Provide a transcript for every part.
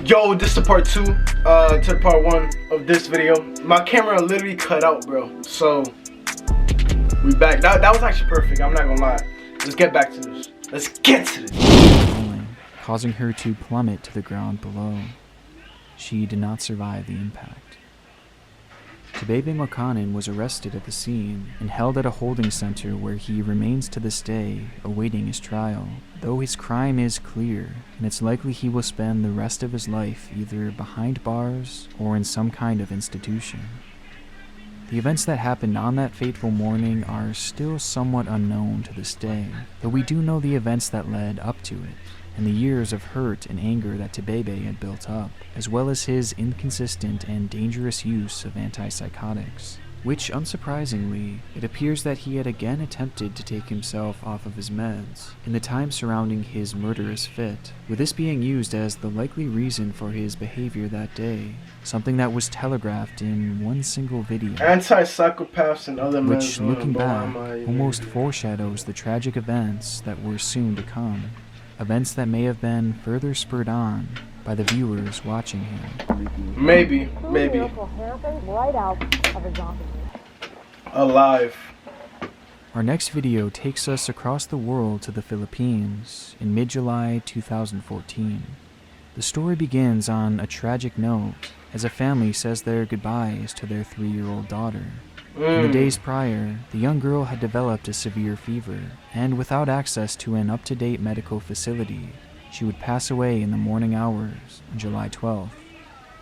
Yo, this is part 2 to part 1 of this video. My camera literally cut out, bro. So we back. That was actually perfect, I'm not gonna lie. Let's get back to this. Let's get to this. Causing her to plummet to the ground below. She did not survive the impact. Tebebe Makanin was arrested at the scene and held at a holding center where he remains to this day, awaiting his trial. Though his crime is clear, and it's likely he will spend the rest of his life either behind bars or in some kind of institution. The events that happened on that fateful morning are still somewhat unknown to this day, though we do know the events that led up to it, and the years of hurt and anger that Tebebe had built up, as well as his inconsistent and dangerous use of antipsychotics, which, unsurprisingly, it appears that he had again attempted to take himself off of his meds in the time surrounding his murderous fit, with this being used as the likely reason for his behavior that day, something that was telegraphed in one single video, Anti-psychopaths and other which, looking back, almost foreshadows the tragic events that were soon to come. Events that may have been further spurred on by the viewers watching him. Maybe. Alive. Our next video takes us across the world to the Philippines in mid-July 2014. The story begins on a tragic note as a family says their goodbyes to their 3-year-old daughter. In the days prior, the young girl had developed a severe fever, and without access to an up-to-date medical facility, she would pass away in the morning hours on July 12th.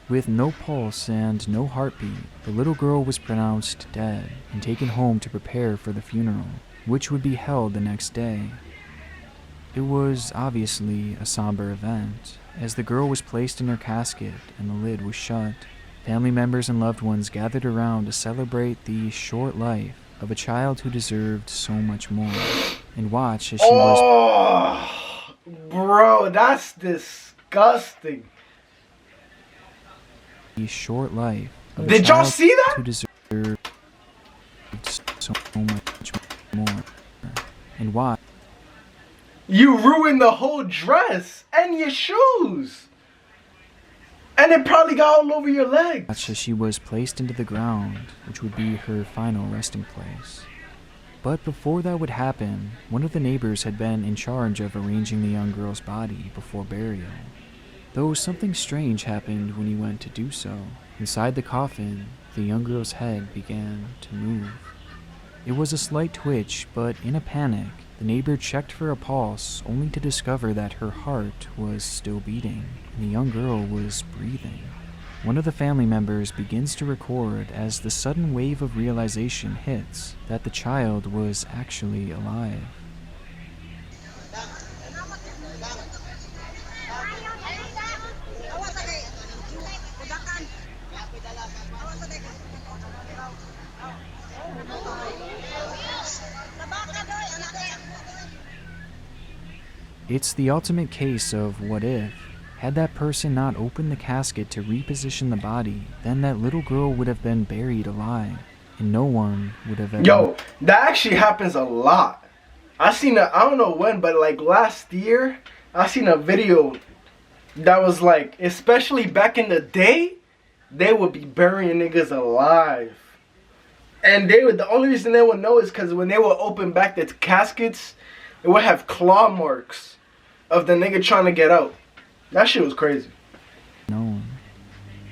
With no pulse and no heartbeat, the little girl was pronounced dead and taken home to prepare for the funeral, which would be held the next day. It was obviously a somber event, as the girl was placed in her casket and the lid was shut. Family members and loved ones gathered around to celebrate the short life of a child who deserved so much more, and watch as she was... Bro, that's disgusting. The short life of Did y'all see that? Who deserved so much more, and watch. You ruined the whole dress and your shoes. And it probably got all over your legs. Watch as she was placed into the ground, which would be her final resting place. But before that would happen, one of the neighbors had been in charge of arranging the young girl's body before burial. Though something strange happened when he went to do so. Inside the coffin, the young girl's head began to move. It was a slight twitch, but in a panic, the neighbor checked for a pulse, only to discover that her heart was still beating, and the young girl was breathing. One of the family members begins to record as the sudden wave of realization hits that the child was actually alive. It's the ultimate case of what if. Had that person not opened the casket to reposition the body, then that little girl would have been buried alive, and no one would have ever... Yo, that actually happens a lot. I don't know when, but like last year, I seen a video that was like, especially back in the day, they would be burying niggas alive. And the only reason they would know is because when they would open back the caskets, it would have claw marks of the nigga trying to get out. That shit was crazy. No.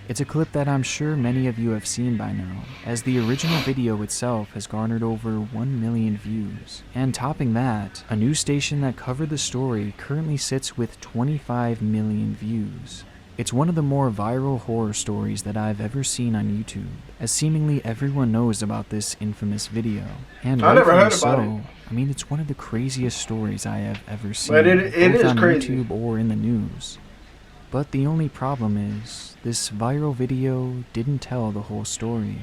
It's a clip that I'm sure many of you have seen by now, as the original video itself has garnered over 1 million views. And topping that, a news station that covered the story currently sits with 25 million views. It's one of the more viral horror stories that I've ever seen on YouTube, as seemingly everyone knows about this infamous video. And I never heard about it. I mean, it's one of the craziest stories I have ever seen, but it both is on crazy. YouTube or in the news. But the only problem is, this viral video didn't tell the whole story.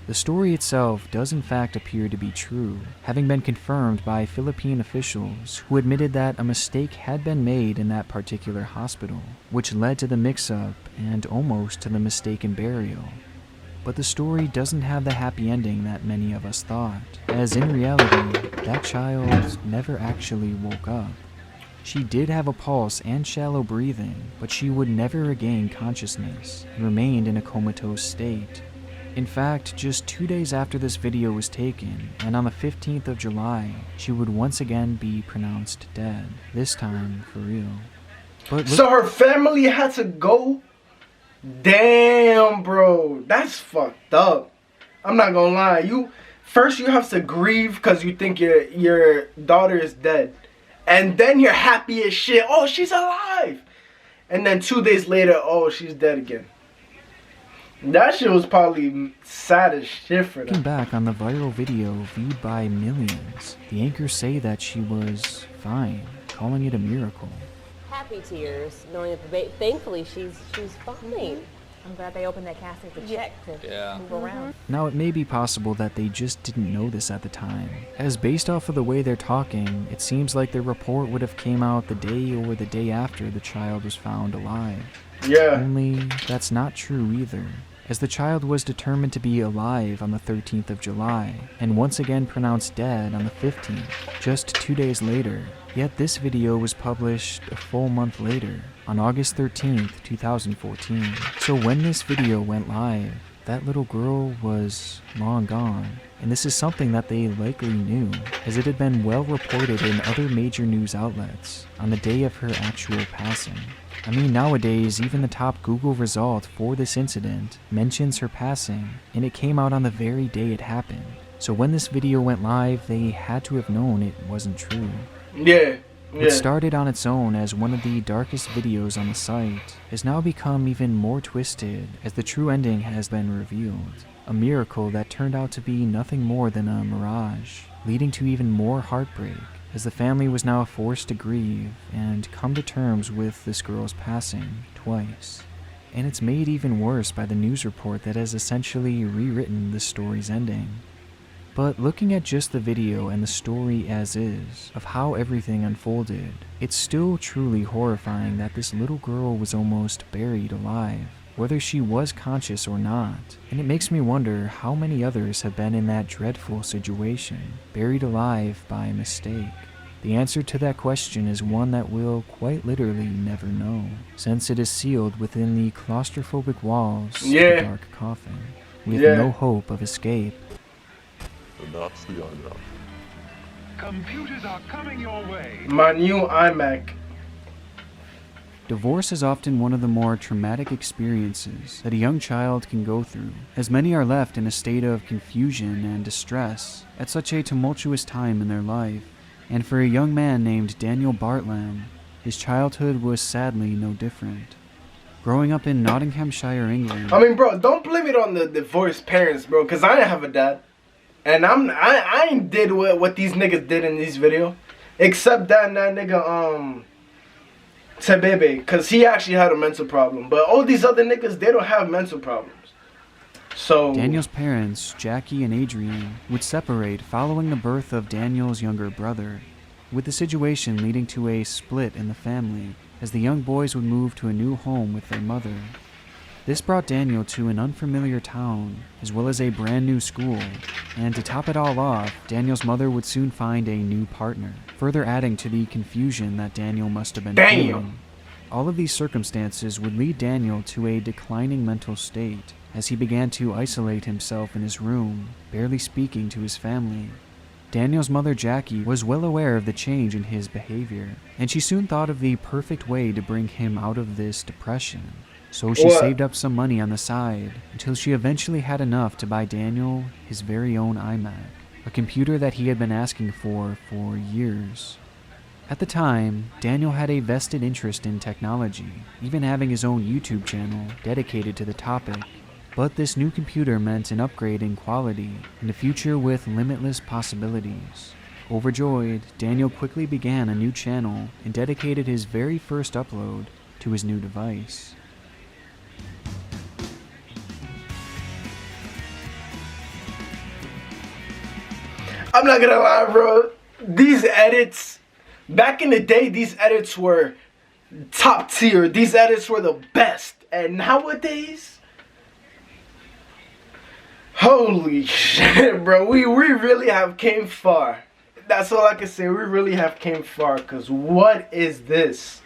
The story itself does in fact appear to be true, having been confirmed by Philippine officials who admitted that a mistake had been made in that particular hospital, which led to the mix-up and almost to the mistaken burial. But the story doesn't have the happy ending that many of us thought, as in reality, that child never actually woke up. She did have a pulse and shallow breathing, but she would never regain consciousness and remained in a comatose state. In fact, just 2 days after this video was taken, and on the 15th of July, she would once again be pronounced dead, this time for real. But so her family had to go? Damn, bro. That's fucked up. I'm not gonna lie. You have to grieve because you think your daughter is dead. And then you're happy as shit. Oh, she's alive. And then 2 days later, oh, she's dead again. That shit was probably sad as shit for them. Looking back on the viral video viewed by millions, the anchors say that she was fine, calling it a miracle. Happy tears, knowing that thankfully she's fine. I'm glad they opened that casket to check to move around. Now, it may be possible that they just didn't know this at the time, as based off of the way they're talking, it seems like their report would have came out the day or the day after the child was found alive. Yeah. Only that's not true either, as the child was determined to be alive on the 13th of July, and once again pronounced dead on the 15th, just 2 days later. Yet this video was published a full month later, on August 13th, 2014. So when this video went live, that little girl was long gone. And this is something that they likely knew, as it had been well reported in other major news outlets on the day of her actual passing. I mean, nowadays, even the top Google result for this incident mentions her passing, and it came out on the very day it happened. So when this video went live, they had to have known it wasn't true. Yeah. What started on its own as one of the darkest videos on the site has now become even more twisted as the true ending has been revealed. A miracle that turned out to be nothing more than a mirage, leading to even more heartbreak as the family was now forced to grieve and come to terms with this girl's passing twice. And it's made even worse by the news report that has essentially rewritten the story's ending. But looking at just the video and the story as is, of how everything unfolded, it's still truly horrifying that this little girl was almost buried alive, whether she was conscious or not. And it makes me wonder how many others have been in that dreadful situation, buried alive by mistake. The answer to that question is one that we'll quite literally never know, since it is sealed within the claustrophobic walls of the dark coffin, with no hope of escape. And that's the iMac. Computers are coming your way. My new iMac. Divorce is often one of the more traumatic experiences that a young child can go through, as many are left in a state of confusion and distress at such a tumultuous time in their life. And for a young man named Daniel Bartlam, his childhood was sadly no different. Growing up in Nottinghamshire, England... I mean, bro, don't blame it on the divorced parents, bro, because I didn't have a dad. And I ain't did what these niggas did in this video. Except that nigga, Tebebe, because he actually had a mental problem. But all these other niggas, they don't have mental problems. So Daniel's parents, Jackie and Adrian, would separate following the birth of Daniel's younger brother, with the situation leading to a split in the family, as the young boys would move to a new home with their mother. This brought Daniel to an unfamiliar town, as well as a brand new school, and to top it all off, Daniel's mother would soon find a new partner, further adding to the confusion that Daniel must have been feeling. All of these circumstances would lead Daniel to a declining mental state, as he began to isolate himself in his room, barely speaking to his family. Daniel's mother, Jackie, was well aware of the change in his behavior, and she soon thought of the perfect way to bring him out of this depression. So she saved up some money on the side until she eventually had enough to buy Daniel his very own iMac, a computer that he had been asking for years. At the time, Daniel had a vested interest in technology, even having his own YouTube channel dedicated to the topic. But this new computer meant an upgrade in quality and a future with limitless possibilities. Overjoyed, Daniel quickly began a new channel and dedicated his very first upload to his new device. I'm not gonna lie, bro. These edits, back in the day, these edits were top tier. These edits were the best. And nowadays, holy shit, bro. We really have came far. That's all I can say. We really have came far, because what is this?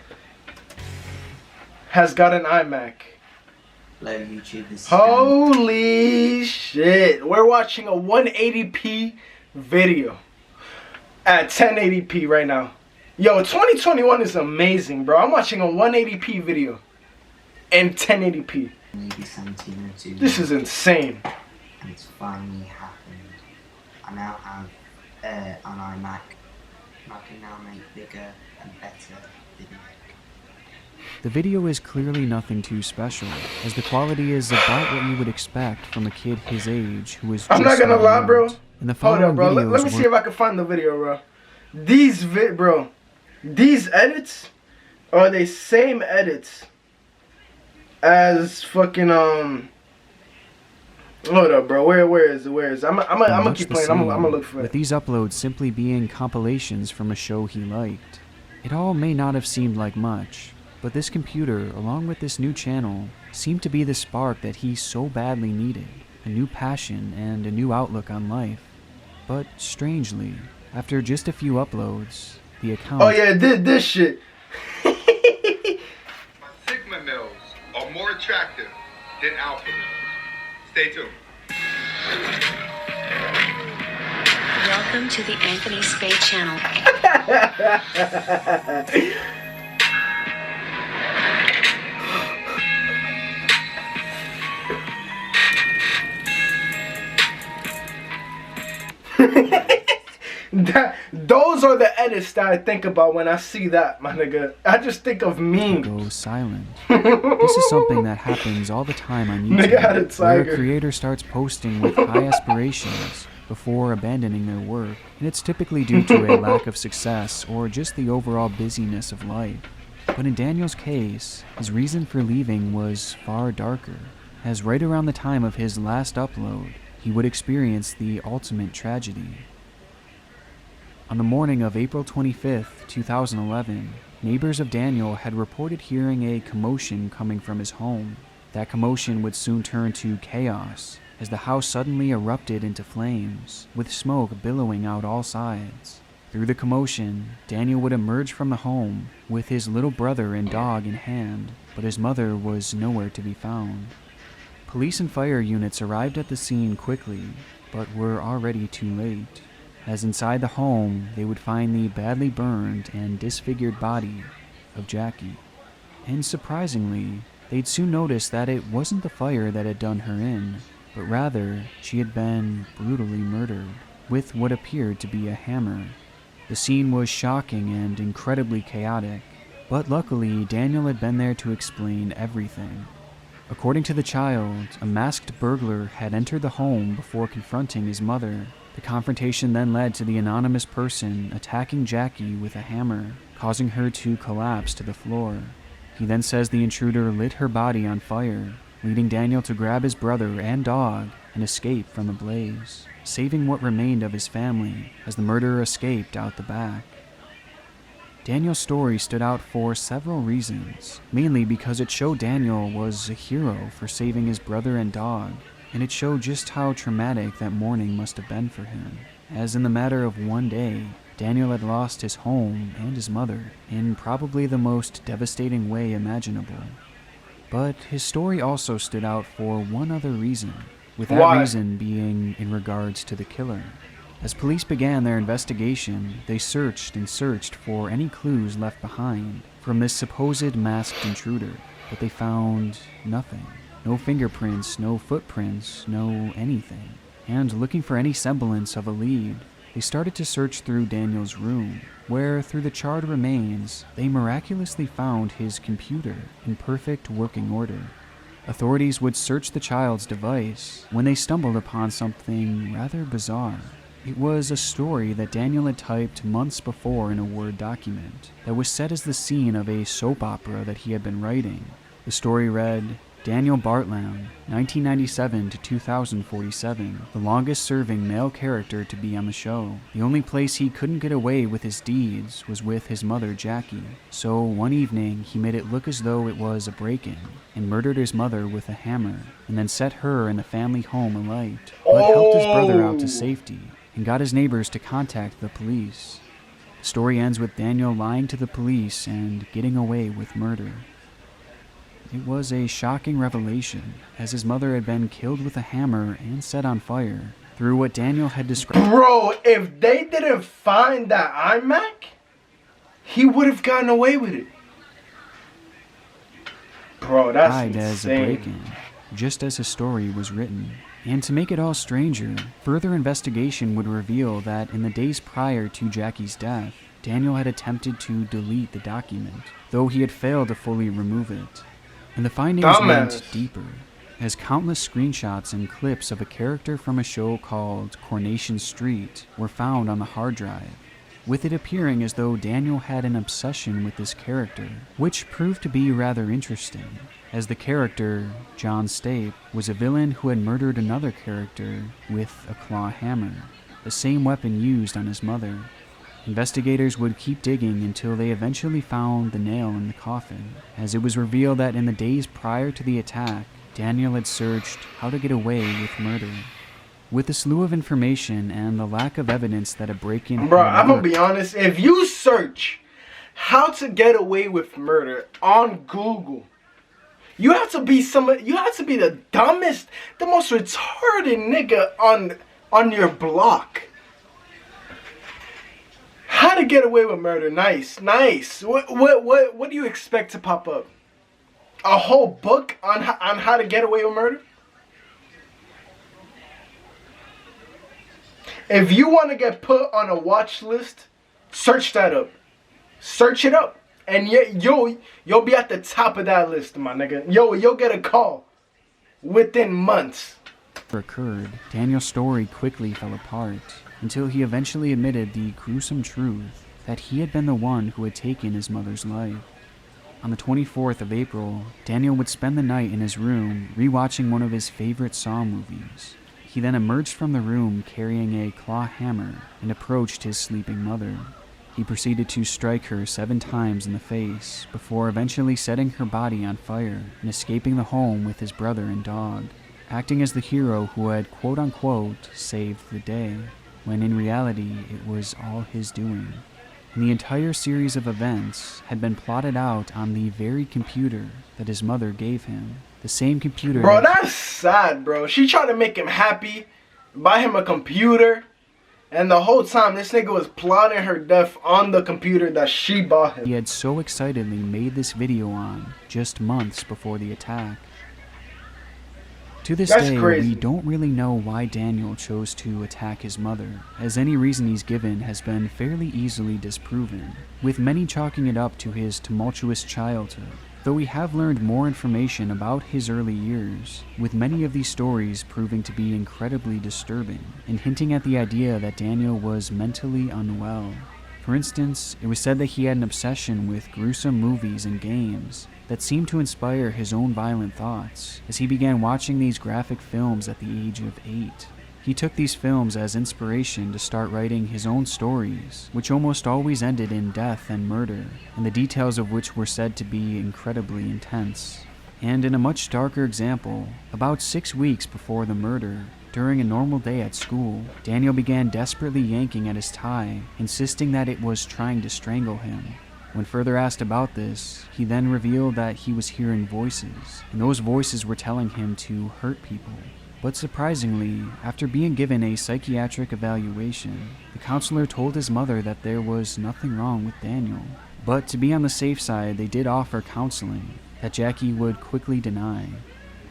Has got an iMac. Hello, YouTube. This is Holy shit. We're watching a 180p video at 1080p right now. Yo, 2021 is amazing, bro. I'm watching a 180p video in 1080p. maybe 17 or 2. This is insane. And it's finally happened. I now have an iMac. I can now make bigger and better videos. The video is clearly nothing too special, as the quality is about what you would expect from a kid his age who is I'm not gonna lie, bro. And the Hold following up, bro. Let me videos see if I can find the video, bro. These edits are the same edits as fucking Hold up, bro. Where is it? I'm gonna keep playing. I'm gonna look for it. With these uploads simply being compilations from a show he liked. It all may not have seemed like much, but this computer, along with this new channel, seemed to be the spark that he so badly needed. A new passion and a new outlook on life. But strangely, after just a few uploads, the account... Oh yeah, this shit. Sigma males are more attractive than alpha males. Stay tuned. Welcome to the Anthony Spade channel. Those are the edits that I think about when I see that, my nigga. I just think of memes. Go silent. This is something that happens all the time on YouTube, Nigga had a where a tiger. creator starts posting with high aspirations before abandoning their work, and it's typically due to a lack of success or just the overall busyness of life. But in Daniel's case, his reason for leaving was far darker, as right around the time of his last upload, he would experience the ultimate tragedy. On the morning of April 25th, 2011, neighbors of Daniel had reported hearing a commotion coming from his home. That commotion would soon turn to chaos, as the house suddenly erupted into flames, with smoke billowing out all sides. Through the commotion, Daniel would emerge from the home with his little brother and dog in hand, but his mother was nowhere to be found. Police and fire units arrived at the scene quickly, but were already too late, as inside the home they would find the badly burned and disfigured body of Jackie. And surprisingly, they'd soon notice that it wasn't the fire that had done her in, but rather she had been brutally murdered with what appeared to be a hammer. The scene was shocking and incredibly chaotic, but luckily Daniel had been there to explain everything. According to the child, a masked burglar had entered the home before confronting his mother. The confrontation then led to the anonymous person attacking Jackie with a hammer, causing her to collapse to the floor. He then says the intruder lit her body on fire, leading Daniel to grab his brother and dog and escape from the blaze, saving what remained of his family as the murderer escaped out the back. Daniel's story stood out for several reasons, mainly because it showed Daniel was a hero for saving his brother and dog, and it showed just how traumatic that morning must have been for him, as in the matter of one day, Daniel had lost his home and his mother in probably the most devastating way imaginable. But his story also stood out for one other reason, with that reason being in regards to the killer. As police began their investigation, they searched and searched for any clues left behind from this supposed masked intruder, but they found nothing. No fingerprints, no footprints, no anything. And looking for any semblance of a lead, they started to search through Daniel's room, where through the charred remains, they miraculously found his computer in perfect working order. Authorities would search the child's device when they stumbled upon something rather bizarre. It was a story that Daniel had typed months before in a Word document that was set as the scene of a soap opera that he had been writing. The story read, Daniel Bartlam, 1997 to 2047, the longest-serving male character to be on the show. The only place he couldn't get away with his deeds was with his mother, Jackie. So one evening, he made it look as though it was a break-in and murdered his mother with a hammer, and then set her and the family home alight, but helped his brother out to safety and got his neighbors to contact the police. The story ends with Daniel lying to the police and getting away with murder. It was a shocking revelation, as his mother had been killed with a hammer and set on fire through what Daniel had described. Bro, if they didn't find that iMac, he would have gotten away with it. Bro, that's Died as a insane. break-in, just as his story was written. And to make it all stranger, further investigation would reveal that in the days prior to Jackie's death, Daniel had attempted to delete the document, though he had failed to fully remove it. And the findings went deeper, as countless screenshots and clips of a character from a show called Coronation Street were found on the hard drive, with it appearing as though Daniel had an obsession with this character, which proved to be rather interesting, as the character, John Stape, was a villain who had murdered another character with a claw hammer, the same weapon used on his mother. Investigators would keep digging until they eventually found the nail in the coffin, as it was revealed that in the days prior to the attack, Daniel had searched how to get away with murder. With the slew of information and the lack of evidence that a break-in... Bro, I'm gonna be honest, if you search how to get away with murder on Google, you have to be the dumbest, the most retarded nigga on your block. How to get away with murder? Nice. What do you expect to pop up? A whole book on how to get away with murder? If you want to get put on a watch list, search that up. Search it up. And you'll be at the top of that list, my nigga. You'll get a call within months. Occurred, Daniel's story quickly fell apart until he eventually admitted the gruesome truth that he had been the one who had taken his mother's life. On the 24th of April, Daniel would spend the night in his room rewatching one of his favorite Saw movies. He then emerged from the room carrying a claw hammer and approached his sleeping mother. He proceeded to strike her 7 times in the face before eventually setting her body on fire and escaping the home with his brother and dog, acting as the hero who had quote-unquote saved the day, when in reality it was all his doing. And the entire series of events had been plotted out on the very computer that his mother gave him. The same computer... Bro, that's sad, bro. She tried to make him happy, buy him a computer, and the whole time this nigga was plotting her death on the computer that she bought him. He had so excitedly made this video on just months before the attack. To this day, we don't really know why Daniel chose to attack his mother, as any reason he's given has been fairly easily disproven, with many chalking it up to his tumultuous childhood, though we have learned more information about his early years, with many of these stories proving to be incredibly disturbing, and hinting at the idea that Daniel was mentally unwell. For instance, it was said that he had an obsession with gruesome movies and games that seemed to inspire his own violent thoughts, as he began watching these graphic films at the age of 8. He took these films as inspiration to start writing his own stories, which almost always ended in death and murder, and the details of which were said to be incredibly intense. And in a much darker example, about 6 weeks before the murder, during a normal day at school, Daniel began desperately yanking at his tie, insisting that it was trying to strangle him. When further asked about this, he then revealed that he was hearing voices, and those voices were telling him to hurt people. But surprisingly, after being given a psychiatric evaluation, the counselor told his mother that there was nothing wrong with Daniel. But to be on the safe side, they did offer counseling that Jackie would quickly deny,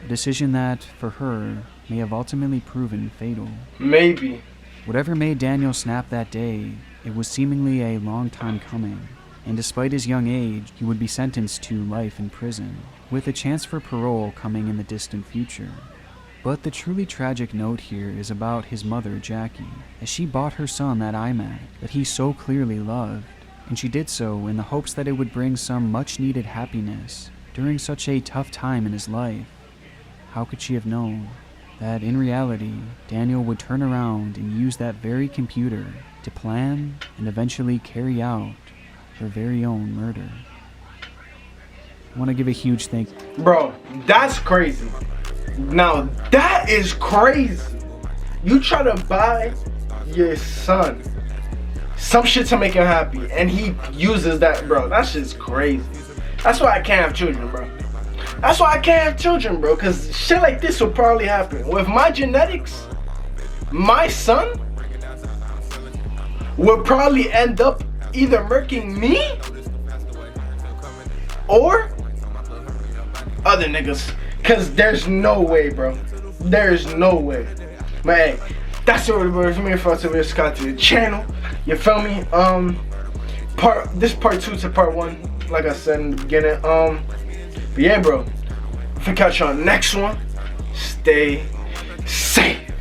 a decision that, for her, may have ultimately proven fatal. Maybe. Whatever made Daniel snap that day, it was seemingly a long time coming. And despite his young age, he would be sentenced to life in prison, with a chance for parole coming in the distant future. But the truly tragic note here is about his mother, Jackie, as she bought her son that iMac that he so clearly loved, and she did so in the hopes that it would bring some much-needed happiness during such a tough time in his life. How could she have known that in reality, Daniel would turn around and use that very computer to plan and eventually carry out her very own murder? I want to give a huge thank you. Bro, that's crazy. Now, that is crazy. You try to buy your son some shit to make him happy, and he uses that, bro. That shit's crazy. That's why I can't have children, bro. That's why I can't have children, bro. Cause shit like this will probably happen. With my genetics, my son will probably end up either murking me or other niggas. Cause there's no way, bro. There's no way. Man, that's what it was. Me for to subscribe to the channel. You feel me? This part 2 to part 1, like I said in the beginning. But yeah, bro. If we catch you on the next one, stay safe.